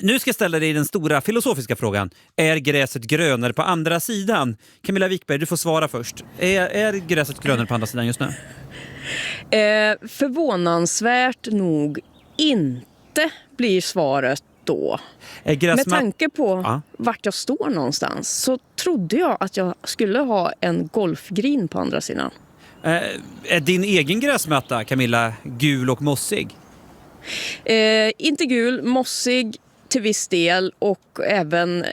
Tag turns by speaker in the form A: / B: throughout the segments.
A: Nu ska jag ställa dig den stora filosofiska frågan. Är gräset grönare på andra sidan? Camilla Wikberg, du får svara först. Är gräset grönare på andra sidan just nu?
B: Förvånansvärt nog inte blir svaret då. Med tanke på vart jag står någonstans så trodde jag att jag skulle ha en golfgreen på andra sidan.
A: Är din egen gräsmatta, Camilla, gul och mossig?
B: Inte gul, mossig till viss del och även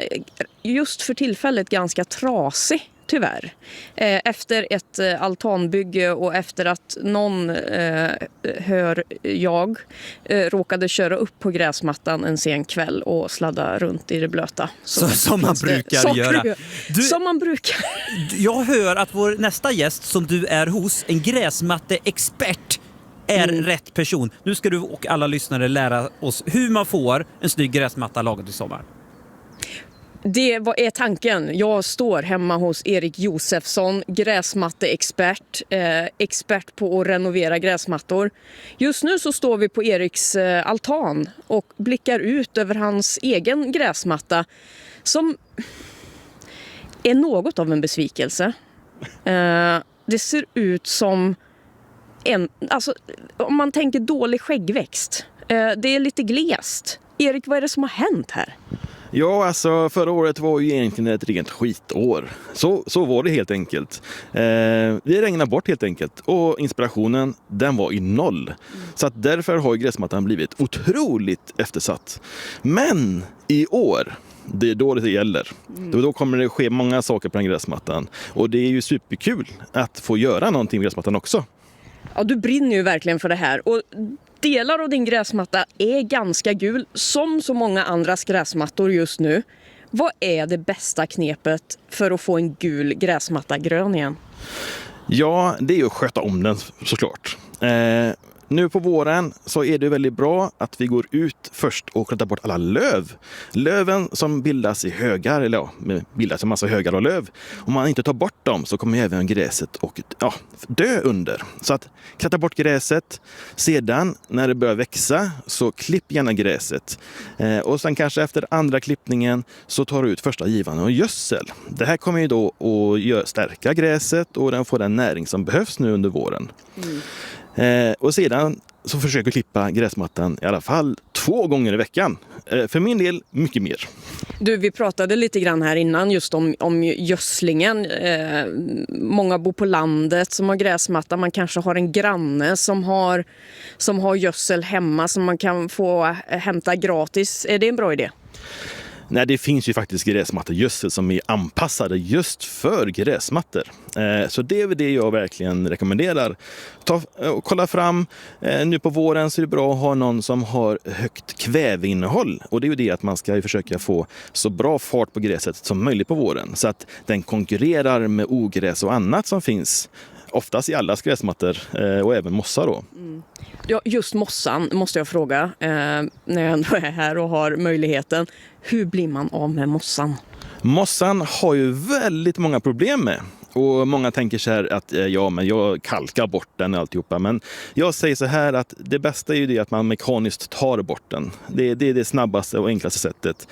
B: just för tillfället ganska trasig. Tyvärr. Efter ett altanbygge och efter att någon råkade köra upp på gräsmattan en sen kväll och sladda runt i det blöta.
A: Som man brukar göra.
B: Som man brukar.
A: Jag hör att vår nästa gäst som du är hos, en gräsmatteexpert, är rätt person. Nu ska du och alla lyssnare lära oss hur man får en snygg gräsmatta lagad i sommar.
B: Det är tanken. Jag står hemma hos Erik Josefsson, gräsmatteexpert, expert på att renovera gräsmattor. Just nu så står vi på Eriks altan och blickar ut över hans egen gräsmatta som är något av en besvikelse. Det ser ut som om man tänker dålig skäggväxt. Det är lite glest. Erik, vad är det som har hänt här?
C: Ja, alltså förra året var ju egentligen ett rent skitår. Så var det helt enkelt. Det regnade bort helt enkelt. Och inspirationen, den var i noll. Så att därför har ju gräsmattan blivit otroligt eftersatt. Men i år, det är då det gäller. Då kommer det ske många saker på den gräsmattan. Och det är ju superkul att få göra någonting med gräsmattan också.
B: Ja, du brinner ju verkligen för det här. Och delar av din gräsmatta är ganska gul, som så många andras gräsmattor just nu. Vad är det bästa knepet för att få en gul gräsmatta grön igen?
C: Ja, det är ju att sköta om den såklart. Nu på våren så är det väldigt bra att vi går ut först och tar bort alla löv. Löven som bildas i högar, eller bildas en massa högar av löv. Om man inte tar bort dem så kommer även gräset att dö under. Så att kratta bort gräset. Sedan när det börjar växa så klipp gärna gräset. Och sen kanske efter andra klippningen så tar du ut första givan och gödsel. Det här kommer ju då att stärka gräset och den får den näring som behövs nu under våren. Och sedan så försöker jag klippa gräsmattan i alla fall 2 gånger i veckan. För min del mycket mer.
B: Du, vi pratade lite grann här innan just om gödslingen. Många bor på landet som har gräsmatta. Man kanske har en granne som har gödsel hemma som man kan få hämta gratis. Är det en bra idé?
C: Nej, det finns ju faktiskt gräsmattegödsel som är anpassade just för gräsmattor. Så det är väl det jag verkligen rekommenderar. Kolla fram, nu på våren så är det bra att ha någon som har högt kväveinnehåll. Och det är ju det att man ska försöka få så bra fart på gräset som möjligt på våren. Så att den konkurrerar med ogräs och annat som finns. Oftast i alla gräsmattor och även mossa då.
B: Ja, just mossan måste jag fråga när jag ändå är här och har möjligheten. Hur blir man av med mossan?
C: Mossan har ju väldigt många problem med. Och många tänker så här att men jag kalkar bort den och alltihopa. Men jag säger så här att det bästa är ju det att man mekaniskt tar bort den. Det är det snabbaste och enklaste sättet.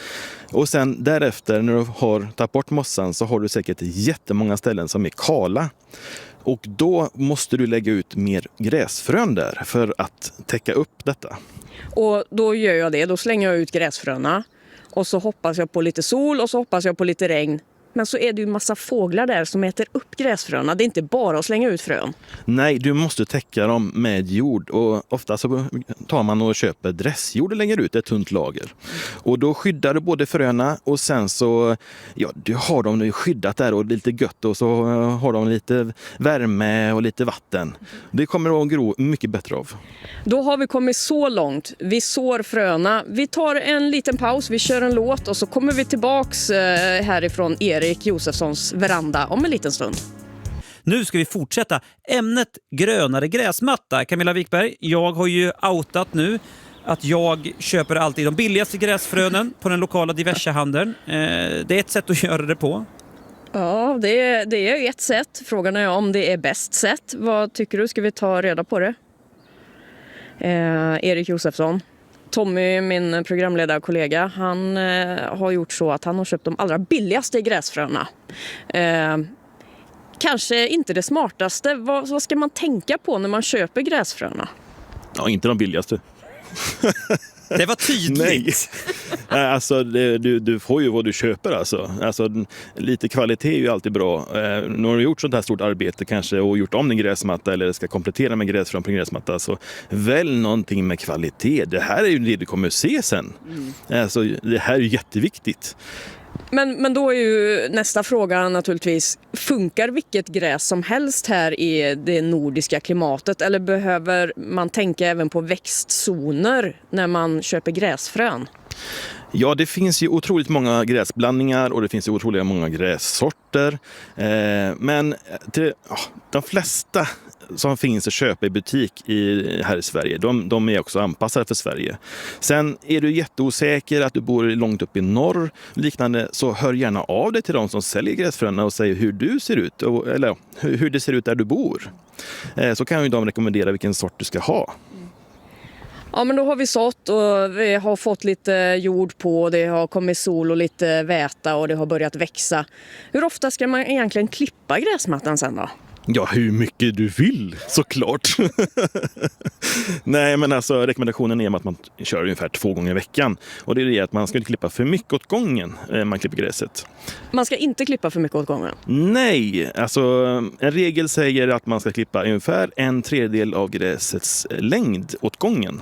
C: Och sen därefter när du har tagit bort mossan så har du säkert jättemånga ställen som är kala. Och då måste du lägga ut mer gräsfrön där för att täcka upp detta.
B: Och då gör jag det. Då slänger jag ut gräsfröna. Och så hoppas jag på lite sol och så hoppas jag på lite regn. Men så är det ju en massa fåglar där som äter upp gräsfröna. Det är inte bara att slänga ut frön.
C: Nej, du måste täcka dem med jord. Och ofta så tar man och köper dressjord och lägger ut ett tunt lager. Och då skyddar du både fröna och sen så du har dem skyddat där och lite gött. Och så har de lite värme och lite vatten. Det kommer att gro mycket bättre av.
B: Då har vi kommit så långt. Vi sår fröna. Vi tar en liten paus, vi kör en låt och så kommer vi tillbaks härifrån Erik Josefssons veranda om en liten stund.
A: Nu ska vi fortsätta. Ämnet grönare gräsmatta. Camilla Wikberg, jag har ju outat nu att jag köper alltid de billigaste gräsfrönen på den lokala diversehandeln. Det är ett sätt att göra det på.
B: Ja, det är ett sätt. Frågan är om det är bäst sätt. Vad tycker du? Ska vi ta reda på det? Erik Josefsson, Tommy, min programledarkollega, han har gjort så att han har köpt de allra billigaste gräsfröna. Kanske inte det smartaste. Vad ska man tänka på när man köper gräsfröna?
C: Ja, inte de billigaste.
A: Det var tydligt.
C: Nej, alltså du får ju vad du köper alltså lite kvalitet är ju alltid bra. När du har gjort sånt här stort arbete kanske och gjort om din gräsmatta eller ska komplettera med gräsfrön på din gräsmatta, så välj någonting med kvalitet. Det här är ju det du kommer att se sen. Alltså, det här är ju jätteviktigt.
B: Men då är ju nästa fråga naturligtvis, funkar vilket gräs som helst här i det nordiska klimatet, eller behöver man tänka även på växtzoner när man köper gräsfrön?
C: Ja, det finns ju otroligt många gräsblandningar och det finns ju otroligt många grässorter. Men de flesta som finns att köpa i butik här i Sverige, de är också anpassade för Sverige. Sen är du jätteosäker att du bor långt upp i norr liknande, så hör gärna av dig till de som säljer gräsfröna och säg hur du ser ut, eller hur det ser ut där du bor. Så kan ju de rekommendera vilken sort du ska ha.
B: Ja, men då har vi sått och vi har fått lite jord på, det har kommit sol och lite väta och det har börjat växa. Hur ofta ska man egentligen klippa gräsmattan sen då?
C: Ja, hur mycket du vill, såklart. Nej, men alltså rekommendationen är att man kör ungefär 2 gånger i veckan. Och det är det att man ska inte klippa för mycket åt gången när man klipper gräset.
B: Man ska inte klippa för mycket åt gången?
C: Nej, alltså en regel säger att man ska klippa ungefär 1/3 av gräsets längd åt gången.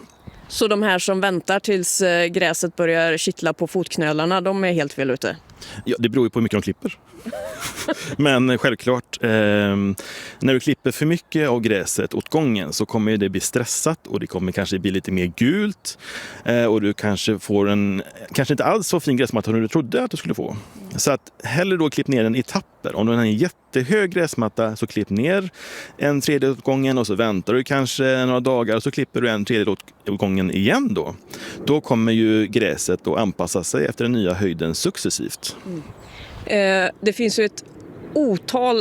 B: Så de här som väntar tills gräset börjar kittla på fotknölarna, de är helt fel ute?
C: Ja, det beror ju på hur mycket de klipper. Men självklart, när du klipper för mycket av gräset åt gången så kommer det bli stressat och det kommer kanske bli lite mer gult. Och du kanske får kanske inte alls så fin gräsmatta som du trodde att du skulle få. Så att hellre då klipp ner den i etapper. Om du har en jättehög gräsmatta så klipp ner 1/3 åt gången och så väntar du kanske några dagar och så klipper du 1/3 åt gången igen då. Då kommer ju gräset att anpassa sig efter den nya höjden successivt.
B: Det finns ju ett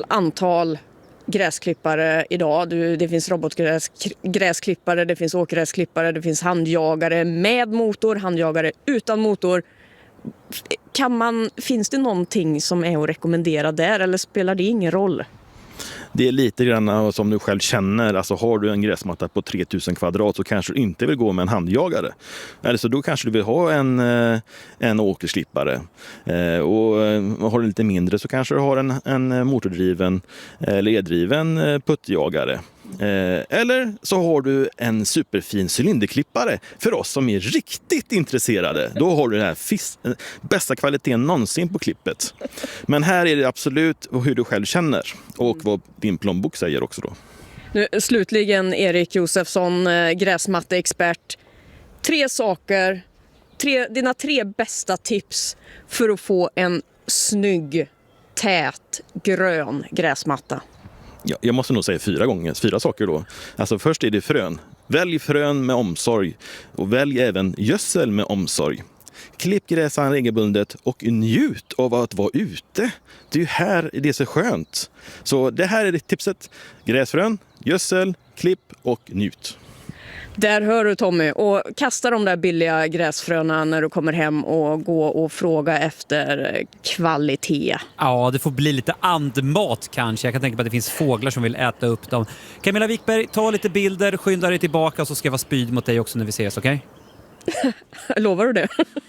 B: antal gräsklippare idag. Det finns robotgräsklippare, det finns åkgräsklippare, det finns handjagare med motor, handjagare utan motor. Finns det någonting som är att rekommendera där eller spelar det ingen roll?
C: Det är lite grann som du själv känner. Alltså har du en gräsmatta på 3000 kvadrat så kanske du inte vill gå med en handjagare. Eller så då kanske du vill ha en åkersklippare. Och har du lite mindre så kanske du har en motordriven eller eldriven puttjagare. Eller så har du en superfin cylinderklippare för oss som är riktigt intresserade. Då har du den här bästa kvaliteten någonsin på klippet. Men här är det absolut hur du själv känner och vad din plånbok säger också då.
B: Nu, slutligen Erik Josefsson, gräsmatteexpert. 3 saker, dina 3 bästa tips för att få en snygg, tät, grön gräsmatta.
C: Ja, jag måste nog säga 4 saker då. Alltså först är det frön. Välj frön med omsorg och välj även gödsel med omsorg. Klipp gräsan regelbundet och njut av att vara ute. Det är ju här det är så skönt. Så det här är det tipset. Gräsfrön, gödsel, klipp och njut.
B: Där hör du Tommy, och kasta de där billiga gräsfröna när du kommer hem och gå och fråga efter kvalitet.
A: Ja, det får bli lite andmat kanske. Jag kan tänka på att det finns fåglar som vill äta upp dem. Camilla Wikberg, ta lite bilder, skynda dig tillbaka och så ska jag vara spyd mot dig också när vi ses, okej?
B: Lovar du det?